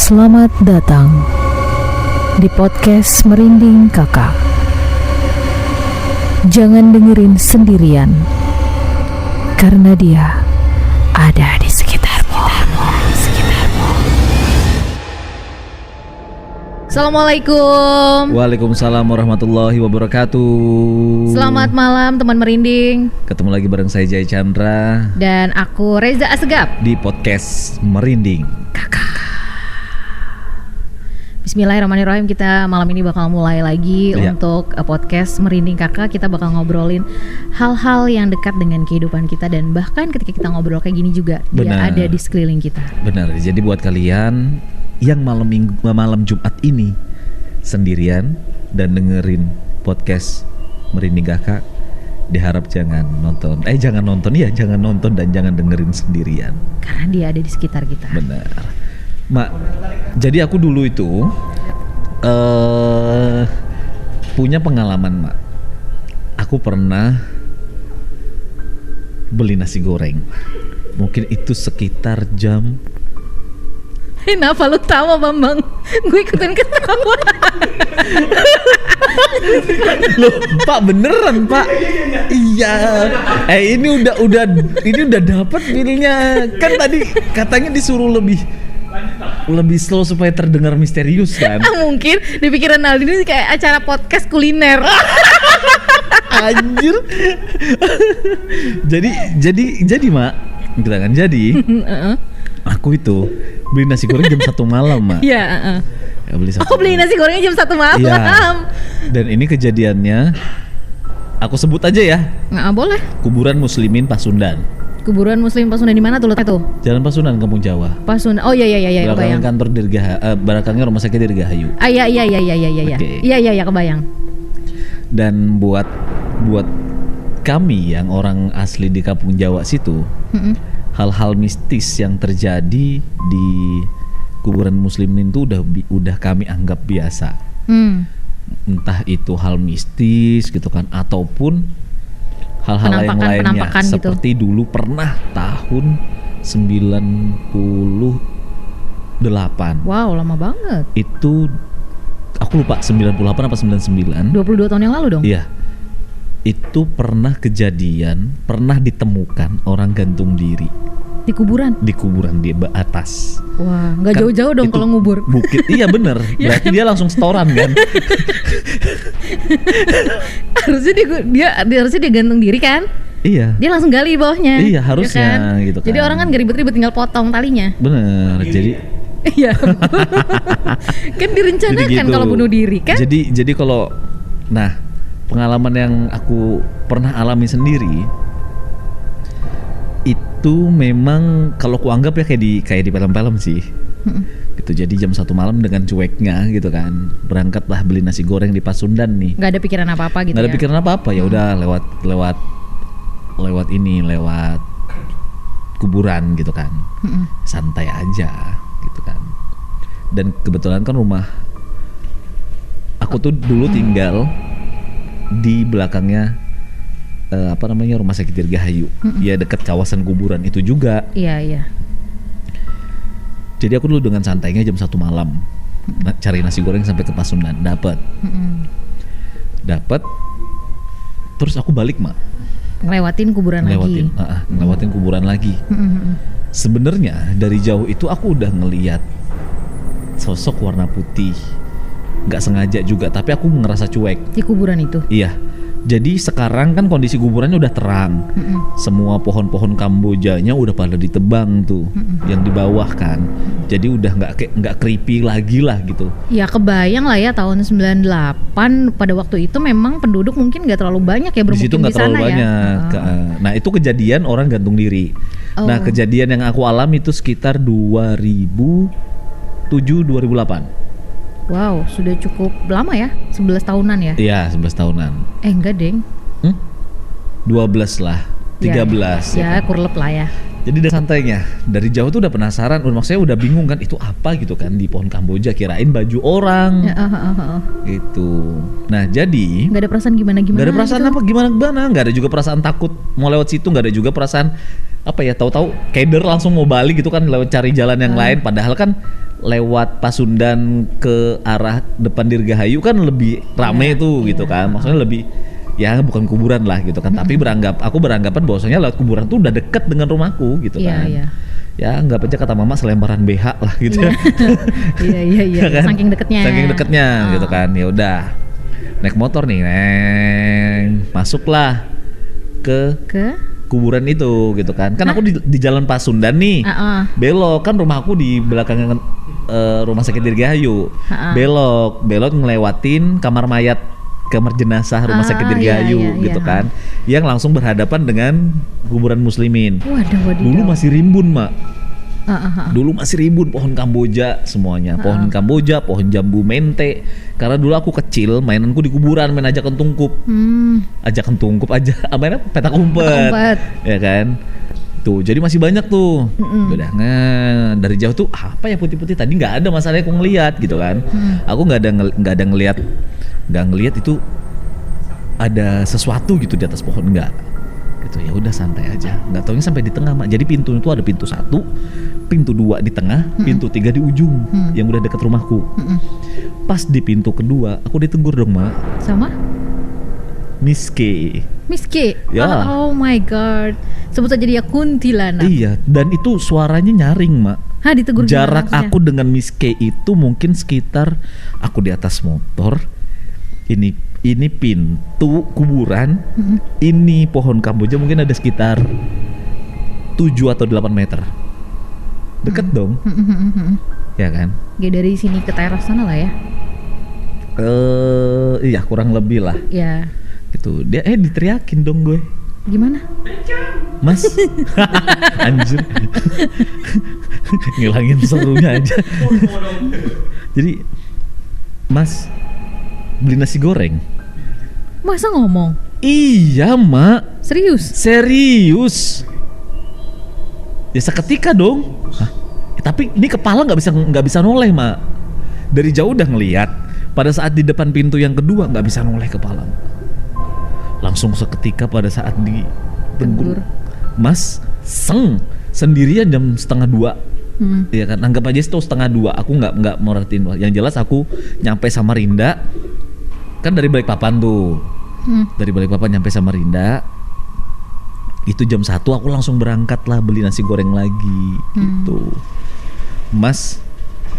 Selamat datang di podcast Merinding Kakak. Jangan dengerin sendirian, karena dia ada di sekitarmu. Assalamualaikum. Waalaikumsalam warahmatullahi wabarakatuh. Selamat malam teman Merinding. Ketemu lagi bareng saya Jai Chandra Dan aku Reza Asegaf di podcast Merinding Kakak. Bismillahirrahmanirrahim. Kita malam ini bakal mulai lagi untuk podcast Merinding Kakak. Kita bakal ngobrolin hal-hal yang dekat dengan kehidupan kita. Dan bahkan ketika kita ngobrol kayak gini juga dia ada di sekeliling kita. Benar, jadi buat kalian yang malam Jumat ini sendirian dan dengerin podcast Merinding Kakak, diharap jangan nonton dan jangan dengerin sendirian, karena dia ada di sekitar kita. Benar, Mak. Jadi aku dulu itu punya pengalaman, Mak. Aku pernah beli nasi goreng. Mungkin itu sekitar jam. Kenapa lu tahu Bambang? Gue ikutan ketawa. Loh, Pak, beneran, Pak? Iya. Ini udah dapat filenya. Kan tadi katanya disuruh lebih slow supaya terdengar misterius kan? Mungkin di pikiran Aldi ini kayak acara podcast kuliner. Anjir. jadi Mak, kita kan jadi. Aku itu beli nasi goreng jam 1 malam, Mak. Iya, Ya, beli nasi gorengnya jam 1 malam. Iya. Dan ini kejadiannya, aku sebut aja ya. Nggak boleh. Kuburan Muslimin Pasundan. Kuburan Muslim Pasundan di mana tuh letaknya tuh? Jalan Pasundan, Kampung Jawa. Pasundan. Oh iya, Belakangnya kebayang. kantor belakangnya rumah sakit Dirgahayu. Iya. Okay. Iya, kebayang. Dan buat kami yang orang asli di Kampung Jawa situ, hal-hal mistis yang terjadi di kuburan muslimin itu udah kami anggap biasa. Entah itu hal mistis gitu kan, ataupun hal-hal yang lainnya seperti gitu. Dulu pernah tahun 98. Wow, lama banget. Itu aku lupa 98 apa 99. 22 tahun yang lalu dong. Iya. Itu pernah pernah ditemukan orang gantung diri di kuburan di atas. Wah, nggak jauh-jauh dong kalau ngubur. Bukit, iya bener. Berarti dia langsung setoran kan? harusnya dia gantung diri kan? Iya. Dia langsung gali bawahnya. Iya, harusnya ya kan? gitu kan. Jadi orang kan gak ribet-ribet tinggal potong talinya. Bener. Jadi iya. Kan direncanakan gitu. Kalau bunuh diri kan? Jadi kalau pengalaman yang aku pernah alami sendiri itu memang kalau aku anggap ya kayak di film-film sih. Gitu. Jadi jam 1 malam dengan cueknya gitu kan, berangkatlah beli nasi goreng di Pasundan nih. Gak ada pikiran apa-apa gitu. Gak ada pikiran apa-apa, ya udah lewat kuburan gitu kan. Santai aja gitu kan. Dan kebetulan kan rumah aku tuh dulu tinggal di belakangnya rumah sakit Dirgahayu. Ya dekat kawasan kuburan itu juga. Iya. Jadi aku dulu dengan santainya jam 1 malam cari nasi goreng sampai ke Pasundan, dapat. Terus aku balik, Mak. Ngelewatin kuburan lagi. Sebenarnya dari jauh itu aku udah ngelihat sosok warna putih. Nggak sengaja juga, tapi aku ngerasa cuek di kuburan itu. Iya. Jadi sekarang kan kondisi kuburannya udah terang. Semua pohon-pohon Kambojanya udah pada ditebang tuh, yang di bawah kan. Jadi udah nggak creepy lagi lah gitu. Ya kebayang lah ya, tahun 98 pada waktu itu memang penduduk mungkin nggak terlalu banyak ya bermukim di sana ya. Di situ nggak terlalu banyak. Nah itu kejadian orang gantung diri. Nah kejadian yang aku alami itu sekitar 2007-2008. Wow, sudah cukup lama ya? 11 tahunan ya? Iya, 11 tahunan. Enggak, Deng. 12 lah, 13 ya kurlep lah ya. Jadi udah santainya. Dari jauh tuh udah penasaran, maksudnya udah bingung kan itu apa gitu kan di pohon Kamboja, kirain baju orang. Gitu. Nah, jadi enggak ada perasaan gimana-gimana. Enggak ada perasaan gitu. Apa gimana-gimana, enggak ada juga perasaan takut mau lewat situ, enggak ada juga perasaan apa ya, tahu-tahu keder langsung mau balik gitu kan, lewat cari jalan yang lain, padahal kan lewat Pasundan ke arah depan Dirgahayu kan lebih rame tuh gitu kan, maksudnya lebih ya bukan kuburan lah gitu kan, tapi aku beranggapan bahwasanya lewat kuburan tuh udah deket dengan rumahku gitu kan. Ya anggap aja kata mama selembaran BH lah gitu ya. Iya. Kan? Saking deketnya gitu kan. Ya udah naik motor nih, masuklah ke kuburan itu gitu kan. Kan aku di jalan Pasundan nih. Belok kan rumahku di belakang rumah sakit Dirgahayu. Belok ngelewatin kamar jenazah rumah sakit Dirgahayu gitu kan. Yang langsung berhadapan dengan kuburan muslimin. Waduh. Dulu masih rimbun, Mak. Dulu masih rimbun pohon Kamboja semuanya, pohon Kamboja, pohon jambu mente. Karena dulu aku kecil, mainanku di kuburan, main ajakan tungkup, mainnya petak umpet, ya kan. Tuh, jadi masih banyak tuh. Udah dari jauh tuh apa ya putih-putih tadi nggak ada masalahnya aku ngelihat gitu kan. Aku nggak ada ngelihat itu ada sesuatu gitu di atas pohon, nggak. Gitu ya udah santai aja, nggak taunya sampai di tengah, Mak. Jadi pintu itu ada pintu 1, pintu 2 di tengah, pintu 3 di ujung yang udah deket rumahku. Pas di pintu kedua aku ditegur dong, Mak, sama Miss K. Ya. Oh my god, sebut saja dia kuntilanak. Iya, dan itu suaranya nyaring, Mak. Ditegur jarak aku dengan Miss K itu mungkin sekitar, aku di atas motor, ini pintu kuburan, ini pohon Kamboja mungkin ada sekitar 7 atau 8 meter. Deket dong. Ya kan? Ya dari sini ke teras sana lah ya. Iya kurang lebih lah. Ya. Gitu. Dia diteriakin dong gue. Gimana? Mas. Anjir. Ngilangin serunya aja. Jadi, Mas, beli nasi goreng. Masa ngomong? Iya, Mak. Serius. Ya seketika dong. Tapi ini kepala nggak bisa noleh, Mak. Dari jauh udah ngelihat. Pada saat di depan pintu yang kedua nggak bisa noleh kepala. Langsung seketika pada saat ditegur, Mas, sendirian jam 1:30. Ya kan, anggap aja itu 1:30. Aku nggak merhatiin. Yang jelas aku nyampe Samarinda. Kan dari Balikpapan tuh. Dari Balikpapan nyampe Samarinda. Itu jam 1 aku langsung berangkat lah beli nasi goreng lagi gitu. Mas,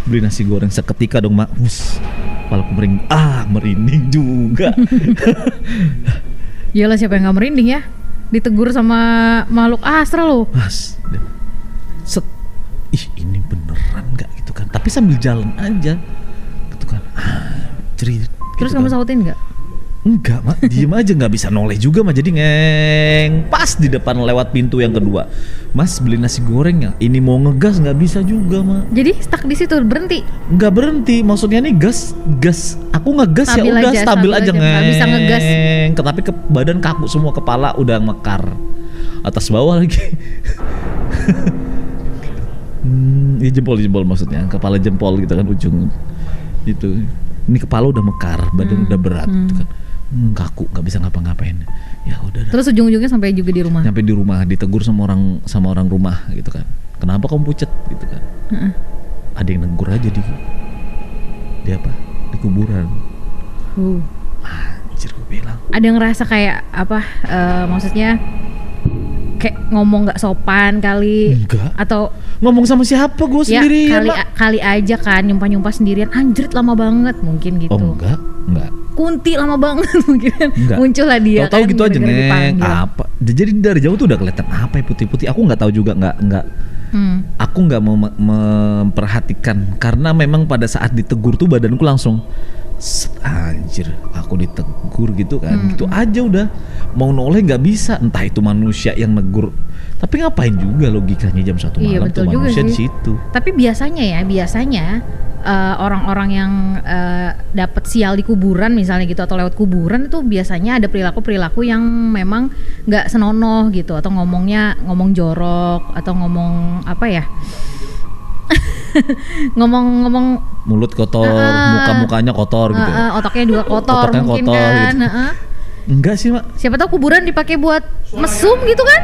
beli nasi goreng seketika dong, Mak. Kepalaku merinding juga. Iyalah, siapa yang gak merinding ya? Ditegur sama makhluk astral lo. Mas, ini beneran gak gitu kan? Tapi sambil jalan aja gitu kan. Cerit. Terus gitu kamu kan. sautin gak? Enggak, Mak, diem aja, nggak bisa noleh juga, Mak. Jadi pas di depan lewat pintu yang kedua. Mas, beli nasi goreng ya. Ini mau ngegas nggak bisa juga, Mak. Jadi stuck di situ, berhenti? Nggak berhenti, maksudnya nih gas. Aku ngegas ya udah stabil aja. Nggak bisa ngegas. Tapi badan kaku semua, kepala udah mekar atas bawah lagi. Ya jempol maksudnya, kepala jempol gitu kan ujung itu. Ini kepala udah mekar, badan udah berat gitu kan. Kaku, nggak bisa ngapa-ngapain. Ya udah. Terus ujung-ujungnya sampai juga di rumah. Sampai di rumah ditegur sama orang rumah gitu kan. Kenapa kamu pucet gitu kan? Ada yang negur aja di kuburan. Anjir, gue bilang. Ada yang ngerasa kayak apa? Maksudnya kayak ngomong nggak sopan kali? Enggak. Atau ngomong sama siapa? Gue sendiri. Kali aja kan nyumpah sendirian. Anjrit, lama banget mungkin gitu. Oh enggak. Kunti lama banget mungkin. Muncul lah dia. Tahu kan, gitu aja apa? Jadi dari jauh tuh udah kelihatan apa ya putih-putih. Aku nggak tahu juga, nggak. Aku nggak mau memperhatikan karena memang pada saat ditegur tuh badanku langsung anjir, aku ditegur gitu kan. Gitu aja udah. Mau noleh nggak bisa. Entah itu manusia yang negur. Tapi ngapain juga logikanya jam 1 malam tuh manusia di situ. Tapi biasanya orang-orang yang dapat sial di kuburan misalnya gitu atau lewat kuburan itu biasanya ada perilaku yang memang nggak senonoh gitu, atau ngomong jorok atau ngomong apa ya? ngomong mulut kotor, mukanya kotor gitu. Otaknya juga kotor mungkin kotor, kan. Gitu. Enggak sih, Mak. Siapa tahu kuburan dipakai buat mesum gitu kan?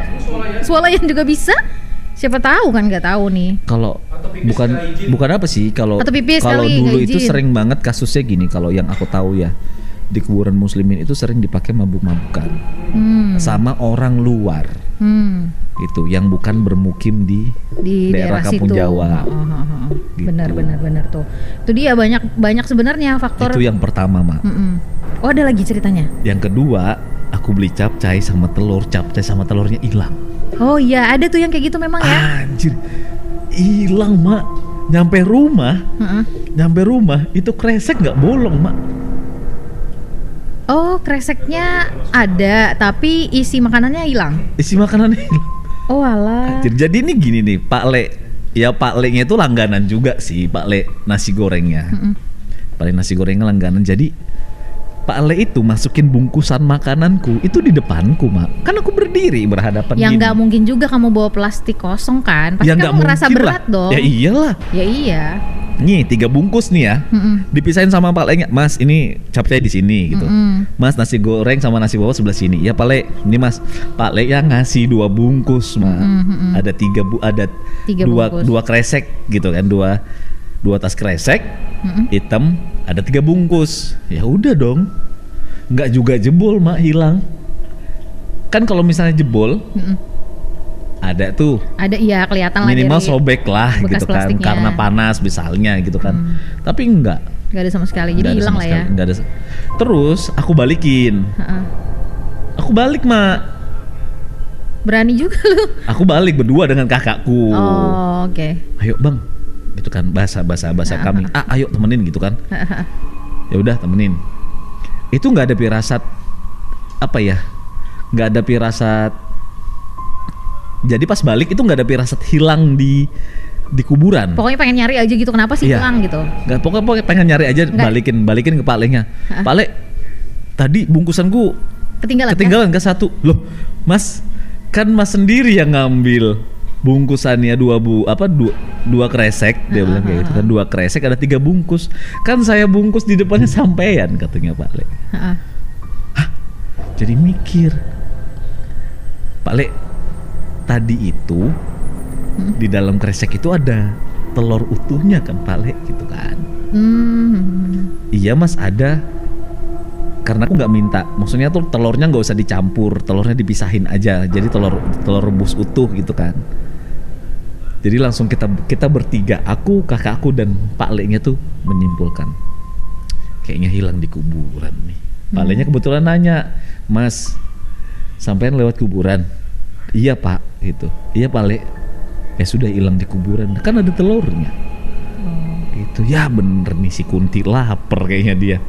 Swalayan juga bisa. Siapa tahu kan, nggak tahu nih. Kalau bukan apa sih, kalau Atau pipis kalau kali, dulu nggak itu izin. sering banget kasusnya gini, kalau yang aku tahu ya, di kuburan muslimin itu sering dipakai mabuk-mabukan sama orang luar. Itu yang bukan bermukim di daerah Kampung situ. Jawa. Gitu. Benar tuh. Itu dia banyak sebenarnya faktor. Itu yang pertama, Mak. Oh, ada lagi ceritanya. Yang kedua, aku beli capcay sama telur, capcay sama telurnya hilang. Oh iya, ada tuh yang kayak gitu memang ya. Anjir, hilang, Mak. Nyampe rumah itu kresek nggak bolong, Mak. Oh, kreseknya ada, tapi isi makanannya hilang. Isi makanannya hilang. Oh alah. Anjir, jadi ini gini nih, Pak Le. Ya Pak Le-nya itu langganan juga sih, Pak Le nasi gorengnya. Pak Le nasi gorengnya langganan. Jadi Pak Le itu masukin bungkusan makananku itu di depanku, Mak. Kan aku berdiri berhadapan Yang gini. nggak mungkin juga kamu bawa plastik kosong kan? Pasti Ya nggak kamu ngerasa mungkin berat lah. dong. Ya iyalah. Ya iya. Nih 3 bungkus nih ya. Dipisahin sama Pak Le-nya. Mas, ini capcay di sini gitu. Mas, nasi goreng sama nasi bawah sebelah sini. Ya Pak Le, ini Mas. Pak Le yang ngasih 2 bungkus, Mak. Ada 3 bungkus. dua kresek gitu kan, dua tas kresek hitam, ada 3 bungkus. Ya udah dong. Nggak juga jebol, Mak, hilang. Kan kalau misalnya jebol ada tuh, Ada, iya kelihatan lah minimal dari sobek lah bekas gitu kan, plastiknya. karena panas misalnya gitu kan. Tapi enggak. Nggak ada sama sekali, Nggak jadi ada hilang sama lah sekali, ya. nggak ada. Terus aku balikin. Aku balik, Mak. Berani juga lu. Aku balik berdua dengan kakakku. Oh, oke. Ayo Bang, gitu kan, bahasa kami. Ayo temenin gitu kan. Ya udah temenin. Itu nggak ada firasat apa ya? Nggak ada firasat. Jadi pas balik itu nggak ada firasat hilang di kuburan. Pokoknya pengen nyari aja gitu, kenapa sih Iya. hilang gitu? Nggak, pokoknya pengen nyari aja, Nggak. balikin ke Pak Le-nya. Pak Le, tadi bungkusanku Ketinggalan kan? ke 1. Loh, Mas, kan Mas sendiri yang ngambil bungkusannya 2 kresek, dia bilang kayak gitu kan, 2 kresek ada 3 bungkus. Kan saya bungkus di depannya sampean, katanya Pak Le. Hah? Jadi mikir, Pak Le, tadi itu di dalam kresek itu ada telur utuhnya kan, Pak Le, gitu kan. Iya Mas, ada. Karena aku nggak minta, maksudnya tuh telurnya nggak usah dicampur, telurnya dipisahin aja, jadi telur rebus utuh gitu kan. Jadi langsung kita bertiga, aku, kakakku dan Pak Le-nya tuh menyimpulkan kayaknya hilang di kuburan nih. Pak Le-nya kebetulan nanya, Mas, sampean lewat kuburan? Iya Pak, gitu. Iya Pak Le. Ya sudah, hilang di kuburan, kan ada telurnya. Itu ya bener nih, si Kunti lapar kayaknya dia.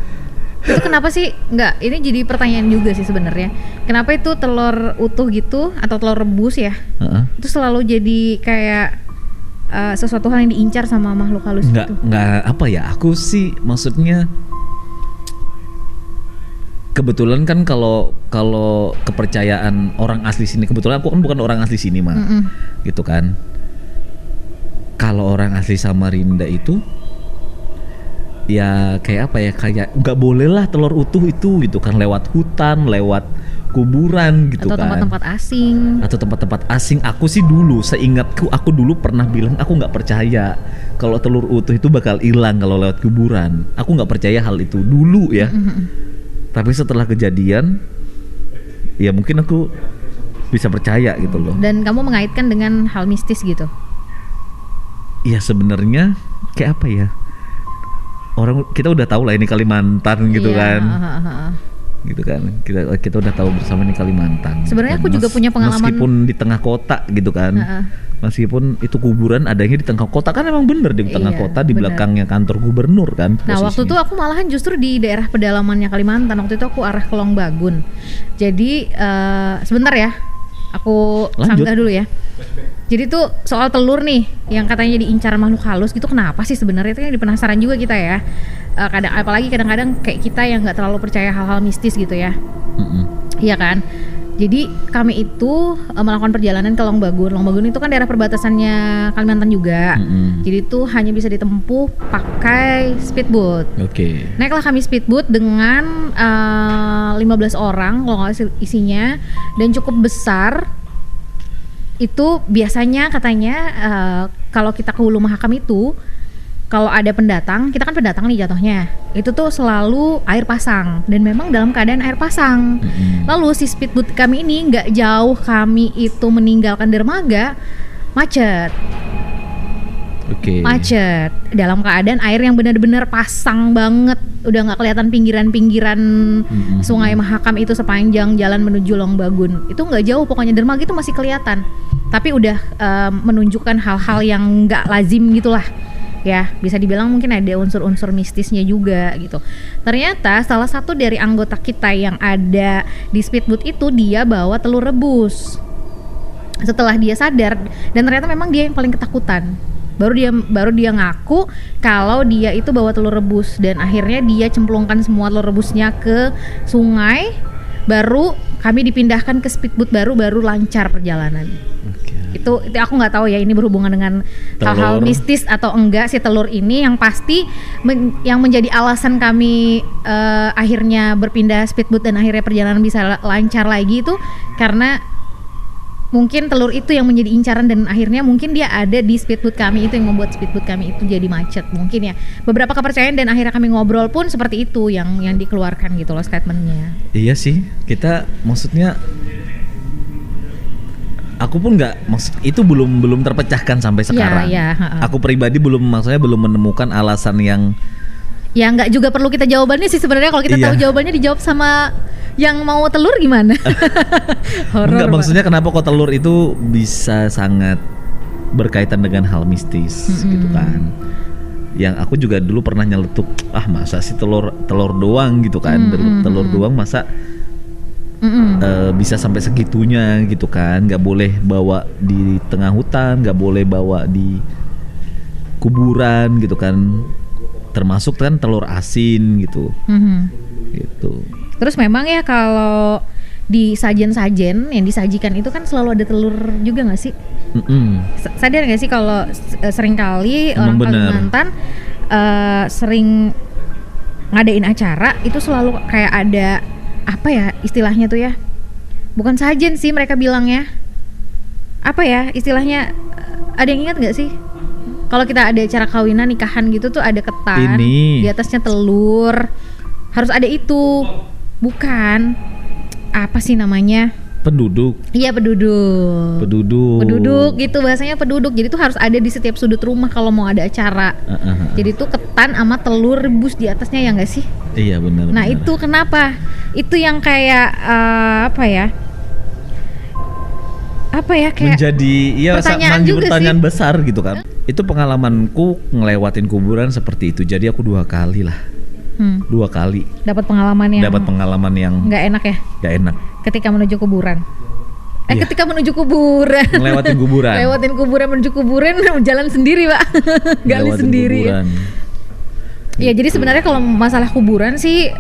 Itu kenapa sih? Enggak, ini jadi pertanyaan juga sih sebenarnya. Kenapa itu telur utuh gitu atau telur rebus ya? Itu selalu jadi kayak sesuatu hal yang diincar sama makhluk halus gitu. Enggak apa ya? Aku sih maksudnya kebetulan kan kalau kepercayaan orang asli sini, kebetulan aku kan bukan orang asli sini, Mak. Gitu kan. Kalau orang asli Samarinda itu ya kayak apa ya, kayak nggak boleh lah telur utuh itu gitu kan, lewat hutan, lewat kuburan gitu atau kan, atau tempat-tempat asing. Aku sih dulu, seingatku aku dulu pernah bilang aku nggak percaya kalau telur utuh itu bakal hilang kalau lewat kuburan. Aku nggak percaya hal itu dulu ya. Tapi setelah kejadian ya mungkin aku bisa percaya gitu loh. Dan kamu mengaitkan dengan hal mistis gitu? Iya, sebenarnya kayak apa ya, orang kita udah tahu lah ini Kalimantan gitu kan. Gitu kan, kita udah tahu bersama ini Kalimantan. Sebenarnya aku juga punya pengalaman, meskipun di tengah kota gitu kan. Meskipun itu kuburan adanya di tengah kota, kan emang bener di tengah kota, di belakangnya kantor gubernur kan. Nah, waktu itu aku malahan justru di daerah pedalamannya Kalimantan. Waktu itu aku arah ke Longbagun. Jadi sebentar ya, aku sanggah dulu ya. Jadi tuh soal telur nih, yang katanya jadi incaran makhluk halus gitu, kenapa sih sebenarnya? Itu yang penasaran juga kita ya. Apalagi kadang-kadang kayak kita yang nggak terlalu percaya hal-hal mistis gitu ya. Iya kan. Jadi kami itu melakukan perjalanan ke Longbagun. Longbagun itu kan daerah perbatasannya Kalimantan juga. Jadi itu hanya bisa ditempuh pakai speedboat. Oke. Naiklah kami speedboat dengan 15 orang kalau nggak salah isinya, dan cukup besar. Itu biasanya katanya kalau kita ke Hulu Mahakam itu, kalau ada pendatang, kita kan pendatang nih jatuhnya, itu tuh selalu air pasang, dan memang dalam keadaan air pasang. Lalu si speedboat kami ini nggak jauh kami itu meninggalkan dermaga, macet. Macet dalam keadaan air yang benar-benar pasang banget, udah nggak kelihatan pinggiran-pinggiran Sungai Mahakam itu sepanjang jalan menuju Longbagun. Itu nggak jauh, pokoknya dermaga itu masih kelihatan, tapi udah menunjukkan hal-hal yang nggak lazim gitulah. Ya, bisa dibilang mungkin ada unsur-unsur mistisnya juga gitu. Ternyata salah satu dari anggota kita yang ada di speedboat itu, dia bawa telur rebus. Setelah dia sadar, dan ternyata memang dia yang paling ketakutan. Baru dia ngaku kalau dia itu bawa telur rebus, dan akhirnya dia cemplungkan semua telur rebusnya ke sungai. Baru kami dipindahkan ke speedboat baru lancar perjalanan. Itu aku nggak tahu ya ini berhubungan dengan hal-hal mistis atau enggak si telur ini. Yang pasti yang menjadi alasan kami akhirnya berpindah speedboat dan akhirnya perjalanan bisa lancar lagi itu karena mungkin telur itu yang menjadi incaran, dan akhirnya mungkin dia ada di speedboat kami itu yang membuat speedboat kami itu jadi macet mungkin ya. Beberapa kepercayaan, dan akhirnya kami ngobrol pun seperti itu yang dikeluarkan gitu loh statementnya. Iya sih, kita maksudnya aku pun itu belum terpecahkan sampai sekarang. Aku pribadi belum menemukan alasan yang ya nggak juga perlu kita jawabannya sih sebenarnya. Kalau kita tahu jawabannya, dijawab sama yang mau telur gimana? Enggak, maksudnya kenapa kok telur itu bisa sangat berkaitan dengan hal mistis gitu kan. Yang aku juga dulu pernah nyeletuk, masa sih telur doang gitu kan. Telur doang masa bisa sampai segitunya gitu kan. Gak boleh bawa di tengah hutan, gak boleh bawa di kuburan gitu kan. Termasuk kan telur asin gitu. Gitu. Terus memang ya kalau di sajen-sajen yang disajikan itu kan selalu ada telur juga nggak sih? Sadar nggak sih kalau seringkali orang Kalimantan sering ngadain acara itu selalu kayak ada apa ya istilahnya tuh ya? Bukan sajen sih mereka bilangnya. Apa ya istilahnya? Ada yang ingat nggak sih? Kalau kita ada acara kawinan, nikahan gitu tuh ada ketan, di atasnya telur. Harus ada itu. Bukan. Apa sih namanya? Penduduk. Iya, penduduk gitu bahasanya, penduduk. Jadi tuh harus ada di setiap sudut rumah kalau mau ada acara. Jadi tuh ketan sama telur rebus di atasnya, ya nggak sih? Iya benar. Nah benar. Itu kenapa? Itu yang kayak kayak menjadi pertanyaan sih. Besar gitu kan. Itu pengalamanku ngelewatin kuburan seperti itu. Jadi aku 2 kali lah. 2 kali. Dapat pengalaman yang nggak enak ya? Nggak enak. Ketika menuju kuburan. Ketika menuju kuburan. Ngelewatin kuburan. Menuju kuburan jalan sendiri, Pak. Gali sendiri. Iya, jadi sebenarnya kalau masalah kuburan sih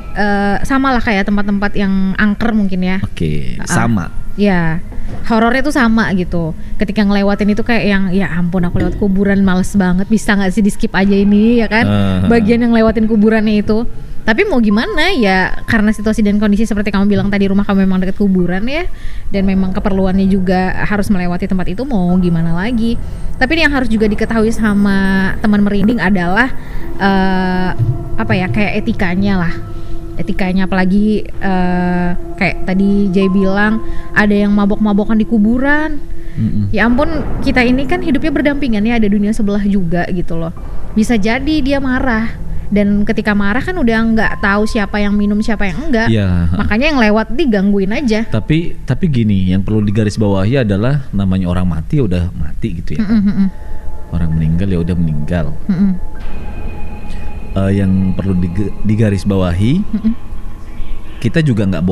sama lah kayak tempat-tempat yang angker mungkin ya. Oke, sama. Ya, horornya tuh sama gitu. Ketika ngelewatin itu kayak yang ya ampun aku lewat kuburan males banget, bisa nggak sih di skip aja ini ya kan? Bagian yang lewatin kuburannya itu. Tapi mau gimana ya, karena situasi dan kondisi seperti kamu bilang tadi, rumah kamu memang dekat kuburan ya, dan memang keperluannya juga harus melewati tempat itu, mau gimana lagi. Tapi yang harus juga diketahui sama teman merinding adalah kayak etikanya lah. Etikanya, apalagi kayak tadi Jay bilang ada yang mabok-mabokan di kuburan. Ya ampun, kita ini kan hidupnya berdampingan ya, ada dunia sebelah juga gitu loh. Bisa jadi dia marah, dan ketika marah kan udah nggak tahu siapa yang minum siapa yang enggak. Makanya yang lewat digangguin aja. Tapi gini, yang perlu digarisbawahi adalah namanya orang mati ya udah mati gitu ya. Orang meninggal ya udah meninggal. Yang perlu digarisbawahi, kita juga nggak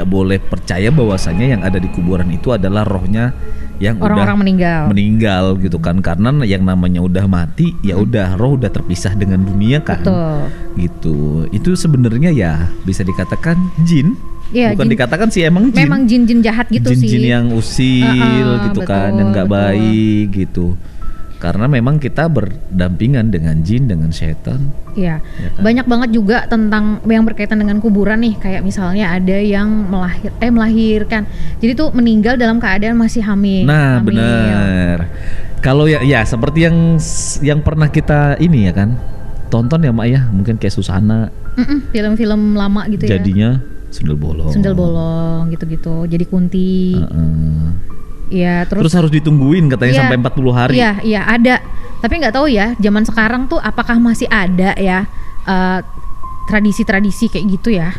boleh percaya bahwasanya yang ada di kuburan itu adalah rohnya yang orang-orang meninggal gitu kan. Karena yang namanya udah mati ya udah, roh udah terpisah dengan dunia kan. Betul. Gitu. Itu sebenarnya ya bisa dikatakan jin. Iya, Bukan jin, dikatakan sih emang jin. memang jin-jin jahat gitu sih. Jin-jin yang usil gitu kan, betul, yang nggak betul. baik gitu. Karena memang kita berdampingan dengan jin, dengan setan. Iya, Ya kan? banyak banget juga tentang yang berkaitan dengan kuburan nih, kayak misalnya ada yang melahirkan. Jadi tuh meninggal dalam keadaan masih hamil. Nah, hamil. benar. Kalau ya seperti yang pernah kita ini ya kan, tonton ya Mak ya, mungkin kayak Susana. Film-film lama gitu ya. Jadinya sundel bolong. Sundel bolong gitu-gitu. Jadi kunti. Iya, Terus harus ditungguin katanya Iya, sampai 40 hari. Iya, ada. Tapi nggak tahu ya, zaman sekarang tuh apakah masih ada ya tradisi-tradisi kayak gitu ya,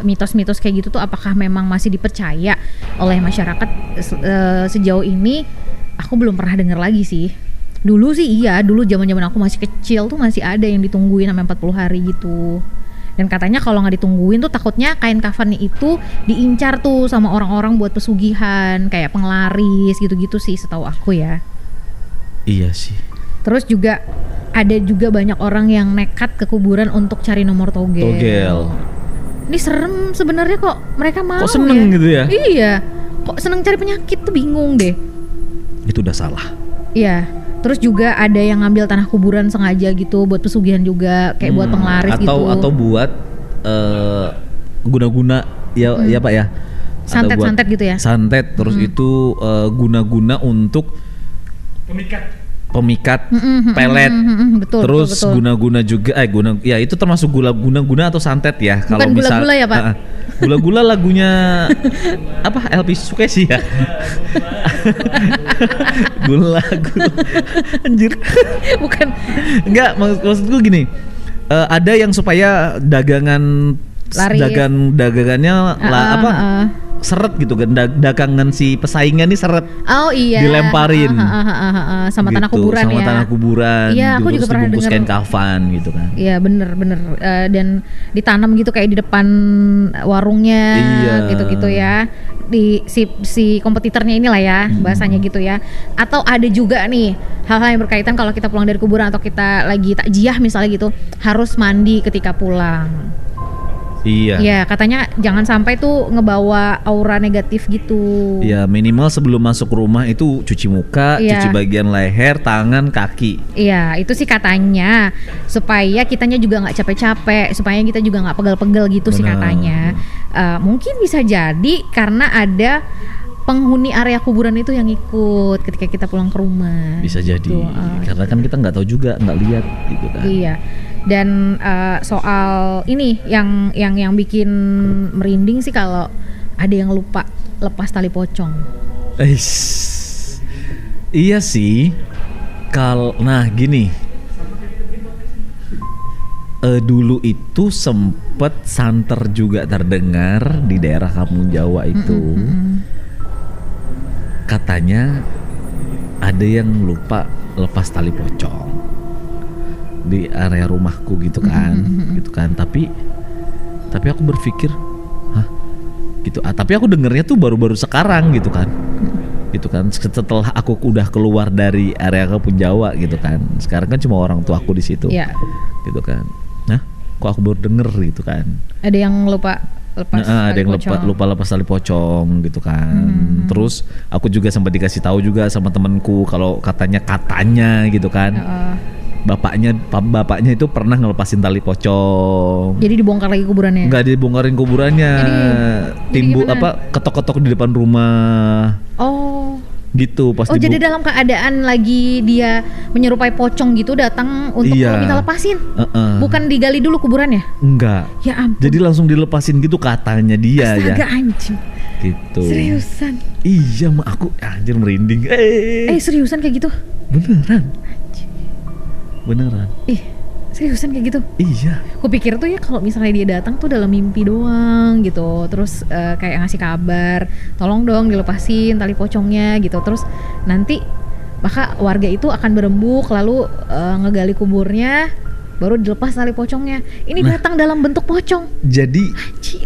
mitos-mitos kayak gitu tuh apakah memang masih dipercaya oleh masyarakat sejauh ini? Aku belum pernah dengar lagi sih. Dulu sih iya, dulu zaman-zaman aku masih kecil tuh masih ada yang ditungguin sampai 40 hari gitu. Dan katanya kalau nggak ditungguin tuh takutnya kain kafannya itu diincar tuh sama orang-orang buat pesugihan, kayak penglaris gitu-gitu sih setahu aku ya. Iya sih. Terus juga ada juga banyak orang yang nekat ke kuburan untuk cari nomor togel. Ini serem sebenarnya kok mereka mau. Kok seneng gitu ya? Iya. Kok seneng cari penyakit tuh bingung deh. Itu udah salah. Iya. Terus juga ada yang ngambil tanah kuburan sengaja gitu buat pesugihan juga, kayak buat penglaris gitu. Atau buat guna-guna ya Pak ya. Atau buat Santet-santet gitu ya. Santet terus itu guna-guna untuk pemikat pelet. Betul. Terus betul. guna-guna juga ya itu termasuk guna-guna atau santet ya. Bukan gula-gula ya, Pak? Gula-gula lagunya apa Elvi Sukesi ya. Gula anjir. Bukan. Enggak, maksudku gini. Ada yang supaya dagangannya seret gitu kan, dagangan si pesaingnya nih seret. Oh iya. Dilemparin sama gitu, tanah kuburan sama ya. tanah kuburan. Iya, aku juga terus pernah dibungkus dengar. kain kafan gitu kan. Iya bener. Dan ditanam gitu kayak di depan warungnya. Iya. Gitu-gitu ya. Di si kompetitornya inilah ya bahasanya gitu ya. Atau ada juga nih hal-hal yang berkaitan kalau kita pulang dari kuburan atau kita lagi takjiah misalnya gitu, harus mandi ketika pulang. Iya. Ya katanya jangan sampai tuh ngebawa aura negatif gitu. Ya minimal sebelum masuk rumah itu cuci muka, Iya. cuci bagian leher, tangan, kaki. Iya itu sih katanya supaya kitanya juga nggak capek-capek, supaya kita juga nggak pegel-pegel gitu sih Benar. katanya. Mungkin bisa jadi karena ada penghuni area kuburan itu yang ikut ketika kita pulang ke rumah. Bisa jadi. Gitu. Karena kan kita nggak tahu juga, nggak lihat gitu kan. Iya. Dan soal ini yang bikin merinding sih kalau ada yang lupa lepas tali pocong. Iya sih. Nah gini. Dulu itu sempet santer juga terdengar di daerah Kampung Jawa itu. Katanya ada yang lupa lepas tali pocong di area rumahku gitu kan. Tapi aku berpikir, gitu. Tapi aku dengernya tuh baru-baru sekarang gitu kan. Setelah aku udah keluar dari area Kampung Jawa gitu kan. Sekarang kan cuma orang tua aku di situ. Iya. Gitu kan. Nah, kok aku baru denger gitu kan. Ada yang lupa lepas ada tali yang pocong. lupa lepas tali pocong gitu kan. Terus aku juga sempat dikasih tahu juga sama temanku kalau katanya gitu kan. Bapaknya itu pernah ngelepasin tali pocong. Jadi dibongkar lagi kuburannya. Enggak dibongkarin kuburannya. Jadi gimana? Ketok-ketok di depan rumah. Oh. Gitu pas Jadi dalam keadaan lagi dia menyerupai pocong gitu datang untuk minta lepasin. Bukan digali dulu kuburannya. Enggak. Ya ampun. Jadi langsung dilepasin gitu katanya dia. Astaga, ya. anjing. Gitu. Seriusan. Iya, aku anjir merinding. Seriusan kayak gitu? Beneran. Seriusan kayak gitu? Iya. Kupikir tuh ya kalau misalnya dia datang tuh dalam mimpi doang gitu. Terus kayak ngasih kabar, tolong dong dilepasin tali pocongnya gitu. Terus nanti maka warga itu akan berembuk lalu ngegali kuburnya, baru dilepas tali pocongnya. Ini datang dalam bentuk pocong. Jadi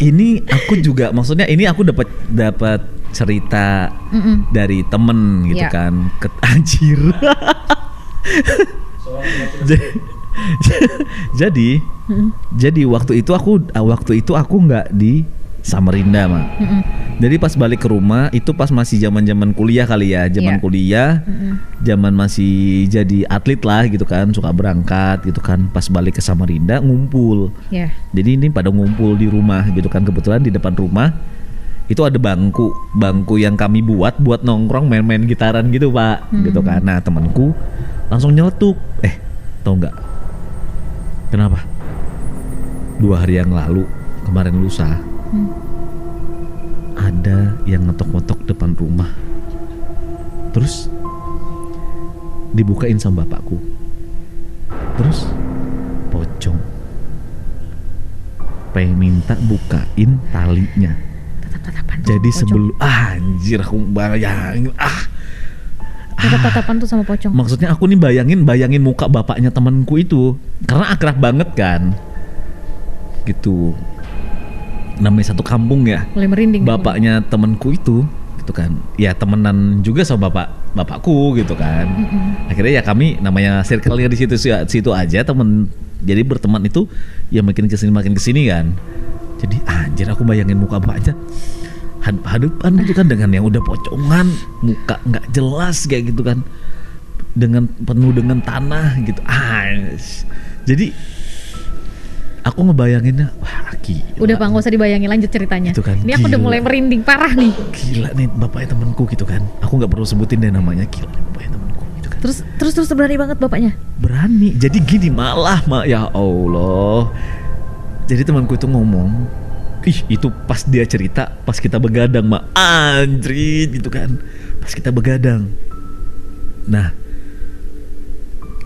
ini aku juga maksudnya ini aku dapat cerita dari temen gitu kan. Anjir. Jadi waktu itu aku nggak di Samarinda mah. Jadi pas balik ke rumah itu pas masih zaman kuliah kali ya, kuliah, zaman masih jadi atlet lah gitu kan, suka berangkat gitu kan. Pas balik ke Samarinda ngumpul. Jadi ini pada ngumpul di rumah gitu kan, kebetulan di depan rumah itu ada bangku yang kami buat nongkrong main-main gitaran gitu Pak, gitu kan. Nah temanku langsung nyeletuk, tau nggak? Kenapa? 2 hari yang lalu, kemarin lusa, ada yang ngetok-ngetok depan rumah. Terus dibukain sama bapakku. Terus pocong pengen minta bukain talinya. Jadi sebelum anjir aku bayangin tatapan tuh sama pocong. Maksudnya aku nih bayangin muka bapaknya temanku itu, karena akrab banget kan. Gitu. Namanya satu kampung ya. Mulai merinding. Bapaknya temanku itu gitu kan. Ya temenan juga sama bapakku gitu kan. Akhirnya ya kami namanya circle-nya di situ aja temen. Jadi berteman itu ya makin kesini kan. Jadi anjir aku bayangin muka bapaknya hadap-hadapan gitu kan dengan yang udah pocongan, muka nggak jelas kayak gitu kan, dengan penuh dengan tanah gitu. Jadi aku ngebayanginnya, wah gila. Udah Pak, nggak usah dibayangin, lanjut ceritanya. Gitu kan, ini aku udah mulai merinding parah nih. Gila nih bapaknya temanku gitu kan. Aku nggak perlu sebutin deh namanya, gila nih bapaknya temanku gitu kan. Terus berani banget bapaknya. Berani. Jadi gini malah ya Allah. Jadi temanku itu ngomong, itu pas dia cerita, pas kita begadang anjrit gitu kan. Pas kita begadang. Nah,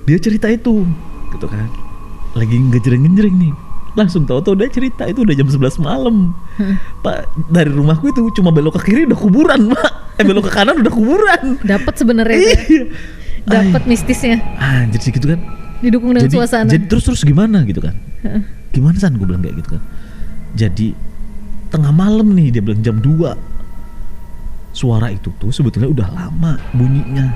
dia cerita itu gitu kan. Lagi ngejreng-ngejreng nih. Langsung tahu-tahu dia cerita itu udah jam 11 malam. Pak, dari rumahku itu cuma belok ke kiri udah kuburan, Pak. Belok ke kanan udah kuburan. Dapat sebenarnya ya. Dapat mistisnya. Anjir gitu kan. Didukung dengan suasana. Jadi terus gimana gitu kan? Gimana San, gue bilang kayak gitu kan. Jadi tengah malam nih, dia bilang jam 2. Suara itu tuh sebetulnya udah lama bunyinya.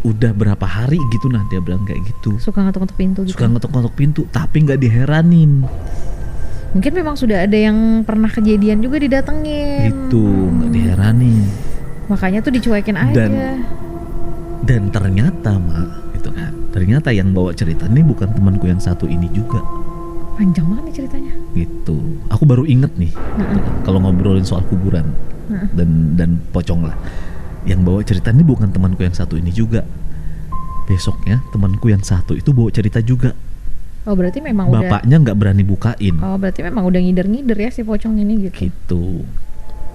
Udah berapa hari gitu nah, dia bilang kayak gitu. Suka ngetok-ngetok pintu gitu. Suka ngetok-ngetok pintu tapi gak diheranin. Mungkin memang sudah ada yang pernah kejadian juga didatengin. Itu gak diheranin. Makanya tuh dicuekin aja. Dan ternyata gitu kan. Ternyata yang bawa cerita ini bukan temanku yang satu ini juga. Panjang banget nih ceritanya. Gitu. Aku baru inget nih gitu kan, kalau ngobrolin soal kuburan dan pocong lah. Yang bawa cerita ini bukan temanku yang satu ini juga. Besoknya temanku yang satu itu bawa cerita juga. Oh berarti memang bapaknya nggak berani bukain. Oh berarti memang udah ngider ya si pocong ini gitu. Gitu.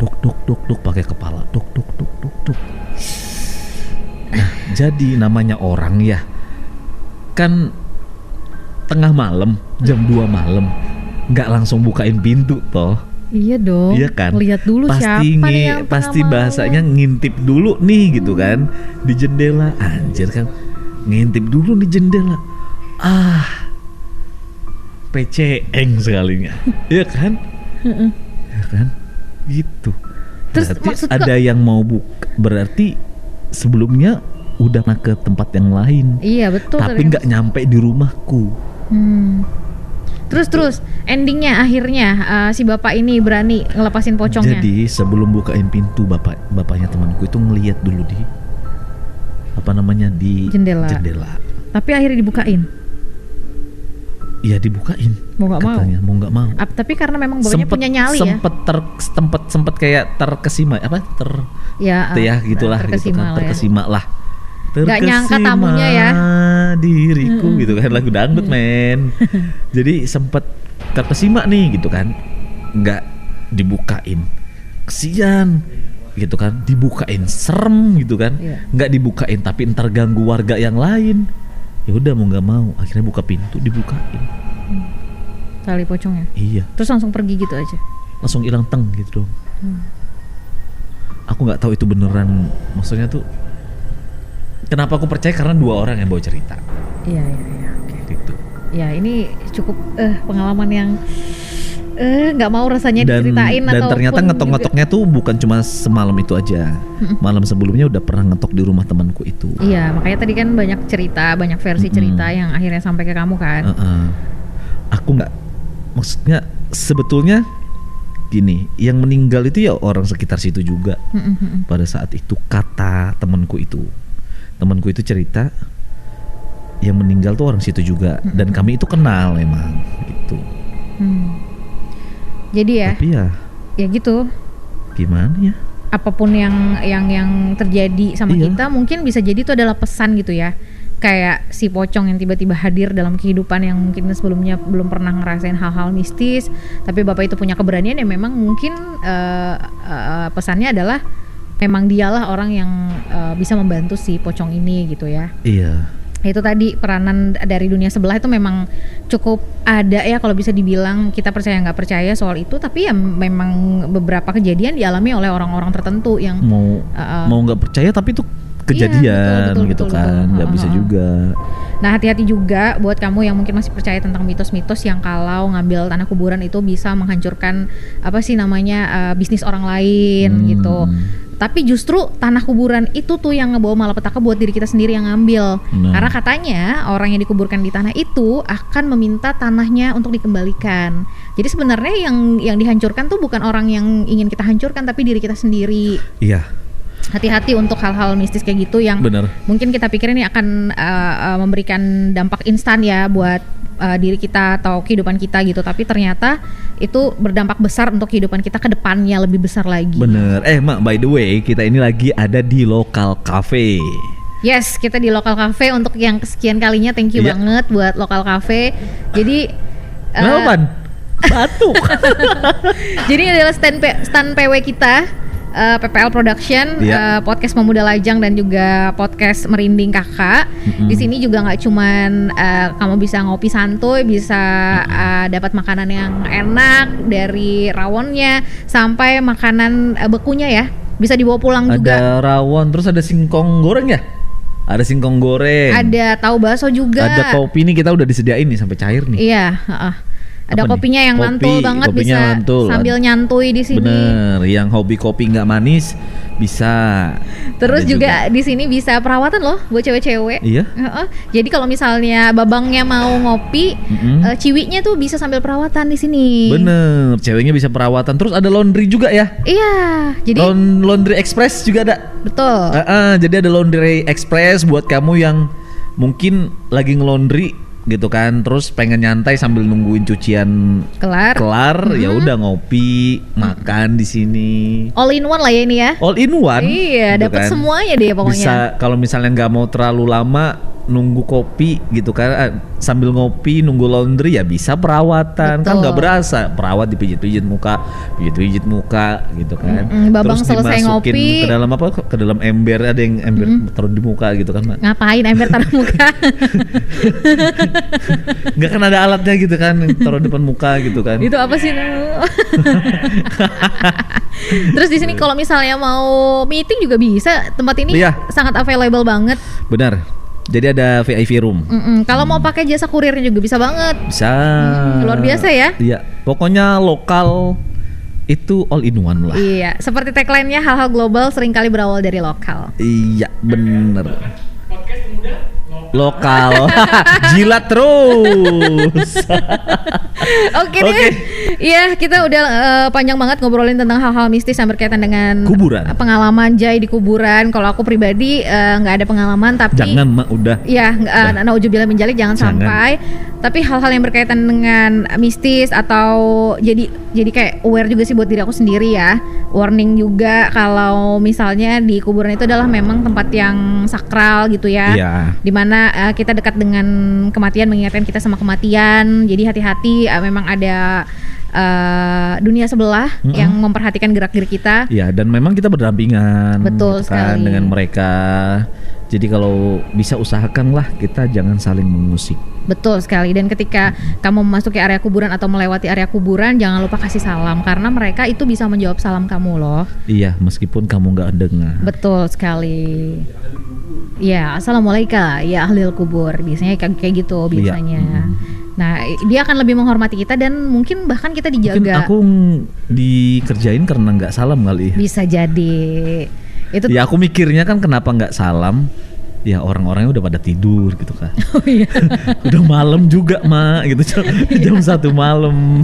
Dok pakai kepala. Dok. Nah, jadi namanya orang ya. Kan tengah malam, jam 2 malam, nggak langsung bukain pintu toh. Iya dong. Iya kan. Lihat dulu siapa nih yang pasti bahasanya ngintip dulu nih gitu kan di jendela. Anjir kan, ngintip dulu di jendela. PCeng sekalinya. Iya kan? Iya kan? Gitu. Terus berarti ada yang mau buka. Berarti sebelumnya udah ke tempat yang lain. Iya betul. Tapi nggak nyampe di rumahku. Terus endingnya akhirnya si bapak ini berani ngelepasin pocongnya. Jadi sebelum bukain pintu bapaknya temanku itu ngelihat dulu di di jendela. Tapi akhirnya dibukain. Iya dibukain. Mau nggak mau. Tapi karena memang baunya punya nyali ya. Sempet kayak terkesima gitulah. Terkesima lah. Gak nyangka tamunya ya. Diriku gitu kan, lagu dangdut men. Jadi sempet terkesima nih gitu kan, nggak dibukain, kesian gitu kan, dibukain serem gitu kan, nggak dibukain tapi ntar ganggu warga yang lain. Ya udah mau nggak mau akhirnya buka pintu, dibukain. Tali pocongnya. Iya. Terus langsung pergi gitu aja. Langsung hilang teng gitu dong. Aku nggak tahu itu beneran, maksudnya tuh. Kenapa aku percaya? Karena 2 orang yang bawa cerita. Iya, oke. Gitu. Ya ini cukup pengalaman yang nggak mau rasanya diceritain. Dan ternyata ngetok-ngetoknya tuh bukan cuma semalam itu aja. Malam sebelumnya udah pernah ngetok di rumah temanku itu. Iya, makanya tadi kan banyak cerita, banyak versi cerita yang akhirnya sampai ke kamu kan. Aku nggak, maksudnya sebetulnya gini, yang meninggal itu ya orang sekitar situ juga. Pada saat itu kata temanku itu cerita yang meninggal tuh orang situ juga, dan kami itu kenal emang gitu. Jadi ya, Tapi ya gitu. gimana ya? Apapun yang terjadi sama Iya. kita mungkin bisa jadi itu adalah pesan gitu ya. Kayak si pocong yang tiba-tiba hadir dalam kehidupan yang mungkin sebelumnya belum pernah ngerasain hal-hal mistis, tapi Bapak itu punya keberanian ya, memang mungkin pesannya adalah memang dialah orang yang bisa membantu si pocong ini gitu ya. Iya. Itu tadi peranan dari dunia sebelah itu memang cukup ada ya, kalau bisa dibilang kita percaya nggak percaya soal itu, tapi ya memang beberapa kejadian dialami oleh orang-orang tertentu yang Mau nggak percaya tapi itu kejadian, Iya, betul, gitu betul. kan, nggak bisa juga. Nah, hati-hati juga buat kamu yang mungkin masih percaya tentang mitos-mitos yang kalau ngambil tanah kuburan itu bisa menghancurkan bisnis orang lain gitu. Tapi justru tanah kuburan itu tuh yang ngebawa malapetaka buat diri kita sendiri yang ngambil. Karena katanya orang yang dikuburkan di tanah itu akan meminta tanahnya untuk dikembalikan. Jadi sebenarnya yang dihancurkan tuh bukan orang yang ingin kita hancurkan, tapi diri kita sendiri. Iya. Hati-hati untuk hal-hal mistis kayak gitu yang Bener. mungkin kita pikir ini akan memberikan dampak instan ya buat diri kita atau kehidupan kita gitu, tapi ternyata itu berdampak besar untuk kehidupan kita ke depannya, lebih besar lagi. Bener. Mak, by the way, kita ini lagi ada di Lokal Cafe. Yes, kita di Lokal Cafe untuk yang kesekian kalinya. Thank you Iya. banget buat Lokal Cafe. Jadi Kenapa? Batuk. jadi ini adalah stand PW kita, PPL Production, Iya. podcast Pemuda Lajang dan juga podcast Merinding Kakak. Di sini juga nggak cuman kamu bisa ngopi santuy, bisa dapat makanan yang enak dari rawonnya sampai makanan bekunya ya, bisa dibawa pulang juga. Ada rawon, terus ada singkong goreng ya? Ada singkong goreng. Ada tahu bakso juga. Ada kopi nih, kita udah disediain nih sampai cair nih. Iya, ada Apa nih? kopinya yang Kopi, mantul banget, kopinya bisa mantul. sambil nyantui di sini. Bener, yang hobi kopi nggak manis bisa. Terus Ada juga di sini bisa perawatan loh buat cewek-cewek. Iya. Jadi kalau misalnya babangnya mau ngopi, ciwiknya tuh bisa sambil perawatan di sini. Bener, ceweknya bisa perawatan. Terus ada laundry juga ya? Iya, jadi Laundry Express juga ada. betul. Jadi ada Laundry Express buat kamu yang mungkin lagi nge-laundry gitu kan, terus pengen nyantai sambil nungguin cucian Kelar. ya udah ngopi, makan di sini. All in one lah ya ini ya. All in one. Iya, gitu dapat kan. semuanya deh pokoknya. Bisa kalau misalnya nggak mau terlalu lama nunggu kopi gitu kan, sambil ngopi nunggu laundry ya bisa perawatan. Kan Betul. nggak berasa, perawat dipijit-pijit muka gitu kan. Babang selesai dimasukin ngopi. ke dalam apa? Ke dalam ember, ada yang ember taruh di muka gitu kan, Mak. Ngapain ember taruh muka? Nggak kan ada alatnya gitu kan, taruh depan muka gitu kan. Itu apa sih? Terus di sini kalau misalnya mau meeting juga bisa. Tempat ini Iya. sangat available banget. Benar. Jadi ada VIP room. Kalau mau pakai jasa kurirnya juga bisa banget. Bisa. Luar biasa ya. Iya, pokoknya lokal itu all in one lah. Iya, seperti tagline-nya hal-hal global seringkali berawal dari lokal. Iya, bener. Lokal. Jilat terus. Oke deh. Oke. Iya, kita udah panjang banget ngobrolin tentang hal-hal mistis yang berkaitan dengan Kuburan. Pengalaman Jai di kuburan. Kalau aku pribadi nggak ada pengalaman, tapi Jangan, Mak, udah. ya nauzubillah min dzalik, jangan Jangan. sampai. Tapi hal-hal yang berkaitan dengan mistis atau jadi kayak aware juga sih buat diri aku sendiri ya. Warning juga kalau misalnya di kuburan itu adalah memang tempat yang sakral gitu ya. Iya. Dimana kita dekat dengan kematian, mengingatkan kita sama kematian. Jadi hati-hati, memang ada dunia sebelah yang memperhatikan gerak-gerik kita. Iya, dan memang kita berdampingan. Betul gitu kan, sekali. dengan mereka. Jadi kalau bisa usahakanlah kita jangan saling mengusik. Betul sekali. Dan ketika kamu memasuki area kuburan atau melewati area kuburan, jangan lupa kasih salam, karena mereka itu bisa menjawab salam kamu loh. Iya, meskipun kamu nggak dengar. Betul sekali. Ya, assalamualaikum ya ahlil kubur. Biasanya kayak gitu biasanya. Nah, dia akan lebih menghormati kita dan mungkin bahkan kita Mungkin dijaga. aku dikerjain karena nggak salam kali ya. Bisa jadi. Itu Ya aku mikirnya kan kenapa nggak salam? Ya orang-orangnya udah pada tidur gitu kan. oh iya. Udah malam juga, Mak, gitu. Jam 1 malam.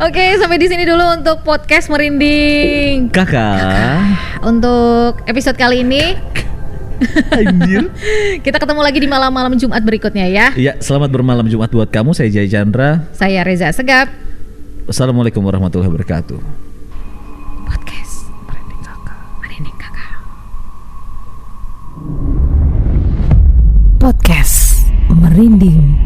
Oke, sampai di sini dulu untuk podcast Merinding Kakak. untuk episode kali ini. Anjir. Kita ketemu lagi di malam-malam Jumat berikutnya ya. Ya, selamat bermalam Jumat buat kamu. Saya Jaya Chandra. Saya Reza Segap. Assalamualaikum warahmatullahi wabarakatuh. Podcast Merinding Kakak. Merinding Kakak. Podcast Merinding